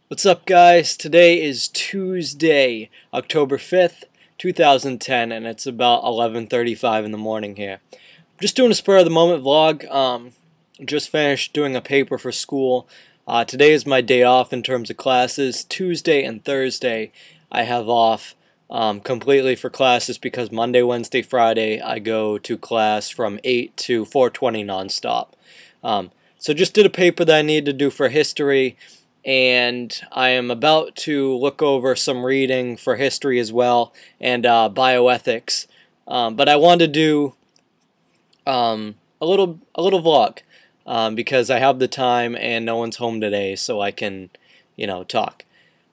What's up, guys? Today is Tuesday, October 5th, 2010, and it's about 11:35 in the morning here. I'm just doing a spur of the moment vlog. Just finished doing a paper for school. Today is my day off in terms of classes. Tuesday and Thursday I have off completely for classes because Monday, Wednesday, Friday I go to class from 8 to 4:20 nonstop. So just did a paper that I needed to do for history, and I am about to look over some reading for history as well and bioethics. But I wanted to do a little vlog because I have the time and no one's home today, so I can, talk.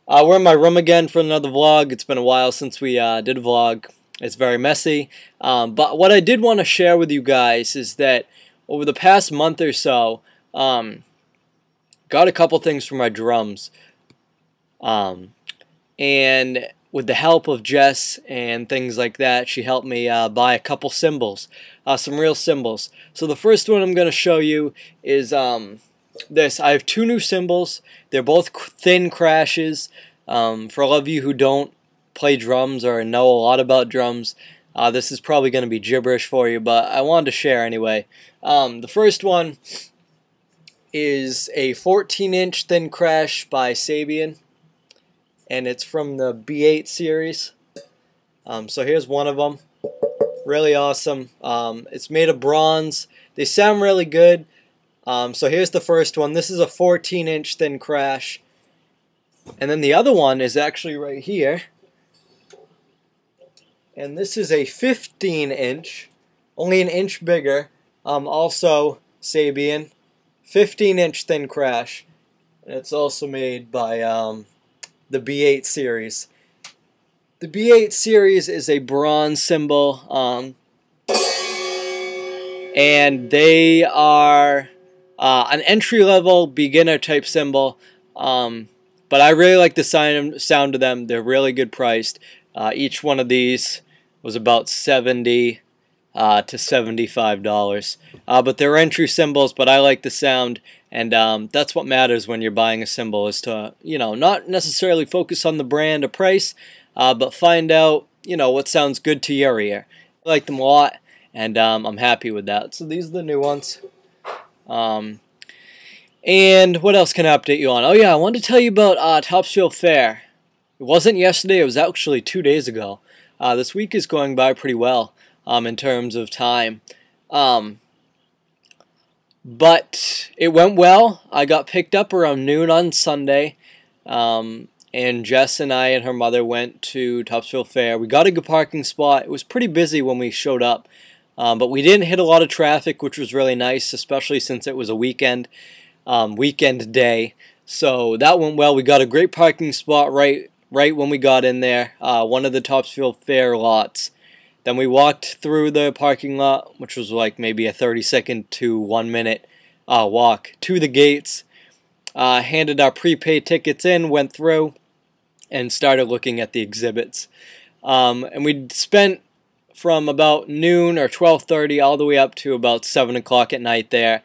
We're in my room again for another vlog. It's been a while since we did a vlog. It's very messy. But what I did want to share with you guys is that over the past month or so, got a couple things for my drums, and with the help of Jess and things like that, she helped me buy a couple cymbals, some real cymbals. So the first one I'm going to show you is this. I have two new cymbals. They're both thin crashes. For all of you who don't play drums or know a lot about drums, this is probably going to be gibberish for you, but I wanted to share anyway. The first one is a 14-inch thin crash by Sabian, and it's from the B8 series. So here's one of them. Really awesome. It's made of bronze. They sound really good. So here's the first one. This is a 14-inch thin crash. And then the other one is actually right here. And this is a 15-inch, only an inch bigger. Also Sabian. 15-inch thin crash, and it's also made by the B8 series. The B8 series is a bronze cymbal, and they are an entry-level beginner type cymbal, but I really like the sound of them. They're really good priced. Each one of these was about $70 to $75. But they're entry cymbals, but I like the sound, and that's what matters when you're buying a cymbal, is to, not necessarily focus on the brand or price, but find out, what sounds good to your ear. I like them a lot, and I'm happy with that. So these are the new ones. And what else can I update you on? Oh yeah, I wanted to tell you about Topsfield Fair. It wasn't yesterday, it was actually 2 days ago. This week is going by pretty well in terms of time. But it went well. I got picked up around noon on Sunday, and Jess and I and her mother went to Topsfield Fair. We got a good parking spot. It was pretty busy when we showed up, but we didn't hit a lot of traffic, which was really nice, especially since it was a weekend day. So that went well. We got a great parking spot right when we got in there, one of the Topsfield Fair lots. Then we walked through the parking lot, which was like maybe a 30-second to 1-minute walk to the gates, handed our prepaid tickets in, went through, and started looking at the exhibits. And we spent from about noon or 12:30 all the way up to about 7 o'clock at night there.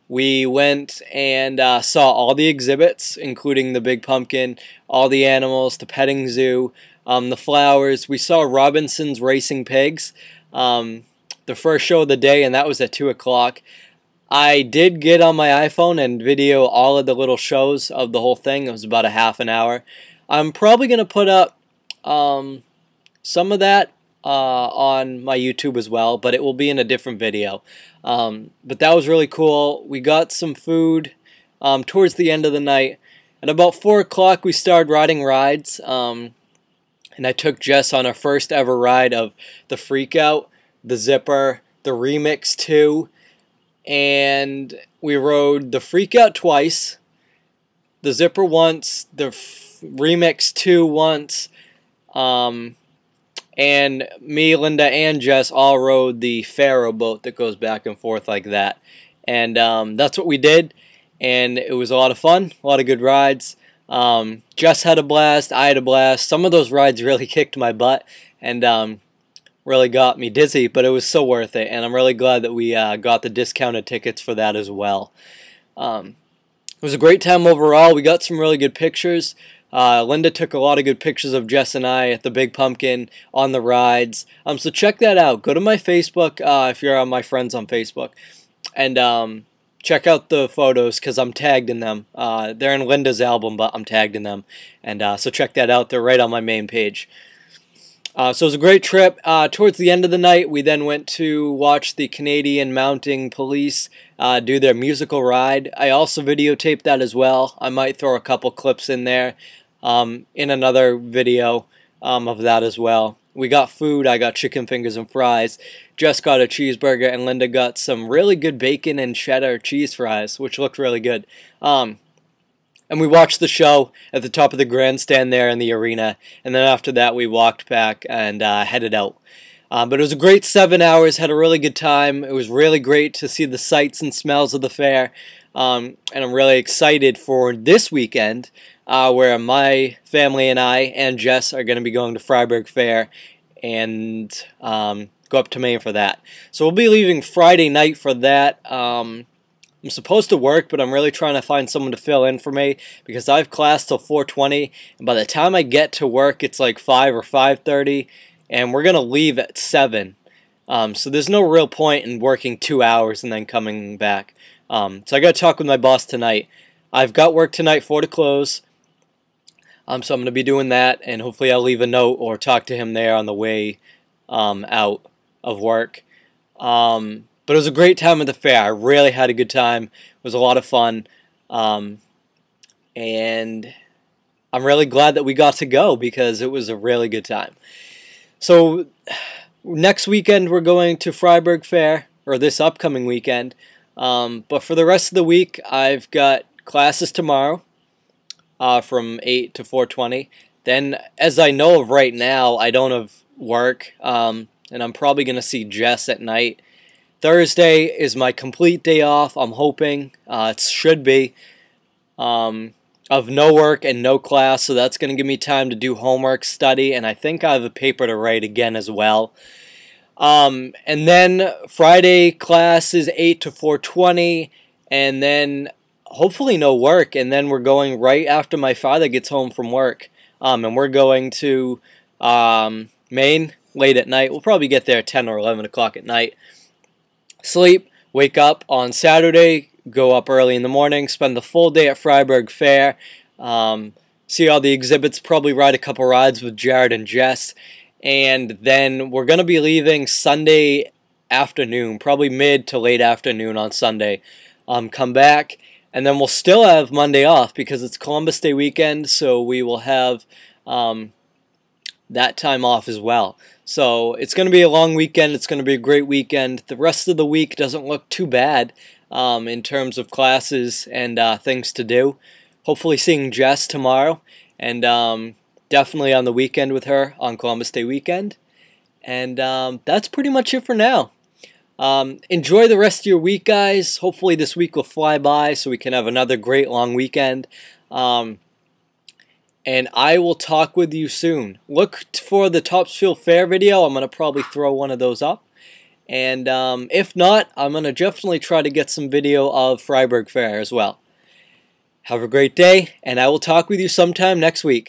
We went and saw all the exhibits, including the big pumpkin, all the animals, the petting zoo, the flowers. We saw Robinson's Racing Pigs, the first show of the day, and that was at 2 o'clock. I did get on my iPhone and video all of the little shows of the whole thing. It was about a half an hour. I'm probably going to put up some of that on my YouTube as well, but it will be in a different video. But that was really cool. We got some food towards the end of the night. At about 4 o'clock we started riding rides, and I took Jess on our first ever ride of the Freak Out, the Zipper, the Remix 2, and we rode the Freak Out twice, the Zipper once, the Remix 2 once, and me, Linda, and Jess all rode the Pharaoh boat that goes back and forth like that. And that's what we did, and it was a lot of fun, a lot of good rides. Jess had a blast, I had a blast. Some of those rides really kicked my butt and really got me dizzy, but it was so worth it, and I'm really glad that we got the discounted tickets for that as well. It was a great time overall. We got some really good pictures. Linda took a lot of good pictures of Jess and I at the Big Pumpkin on the rides. So check that out. Go to my Facebook if you're on my friends on Facebook, and check out the photos because I'm tagged in them. They're in Linda's album, but I'm tagged in them, and so check that out. They're right on my main page. So it was a great trip. Towards the end of the night, we then went to watch the Canadian Mounting Police do their musical ride. I also videotaped that as well. I might throw a couple clips in there in another video of that as well. We got food. I got chicken fingers and fries. Jess got a cheeseburger, and Linda got some really good bacon and cheddar cheese fries, which looked really good. And we watched the show at the top of the grandstand there in the arena. And then after that, we walked back and headed out. But it was a great 7 hours. Had a really good time. It was really great to see the sights and smells of the fair. And I'm really excited for this weekend, where my family and I and Jess are going to be going to Freiburg Fair and go up to Maine for that. So we'll be leaving Friday night for that. I'm supposed to work, but I'm really trying to find someone to fill in for me because I have class till 4:20, and by the time I get to work, it's like 5 or 5:30, and we're going to leave at 7. So there's no real point in working 2 hours and then coming back. So I got to talk with my boss tonight. I've got work tonight 4 to close, so I'm going to be doing that, and hopefully I'll leave a note or talk to him there on the way out of work. But it was a great time at the fair. I really had a good time. It was a lot of fun. And I'm really glad that we got to go because it was a really good time. So next weekend we're going to Freiburg Fair, or this upcoming weekend. But for the rest of the week, I've got classes tomorrow from 8 to 4:20. Then, as I know of right now, I don't have work, and I'm probably going to see Jess at night. Thursday is my complete day off, I'm hoping. It should be. Of no work and no class, so that's going to give me time to do homework, study, and I think I have a paper to write again as well. And then Friday class is 8 to 4:20, and then hopefully no work, and then we're going right after my father gets home from work. And we're going to Maine late at night. We'll probably get there at 10 or 11 o'clock at night. Sleep, wake up on Saturday, go up early in the morning, spend the full day at Freiburg Fair, see all the exhibits, probably ride a couple rides with Jared and Jess, and then we're going to be leaving Sunday afternoon, probably mid to late afternoon on Sunday. Come back, and then we'll still have Monday off because it's Columbus Day weekend, so we will have that time off as well. So it's going to be a long weekend. It's going to be a great weekend. The rest of the week doesn't look too bad in terms of classes and things to do. Hopefully seeing Jess tomorrow, and definitely on the weekend with her on Columbus Day weekend. And that's pretty much it for now. Enjoy the rest of your week, guys. Hopefully this week will fly by so we can have another great long weekend. And I will talk with you soon. Look for the Topsfield Fair video. I'm going to probably throw one of those up. And if not, I'm going to definitely try to get some video of Freiburg Fair as well. Have a great day, and I will talk with you sometime next week.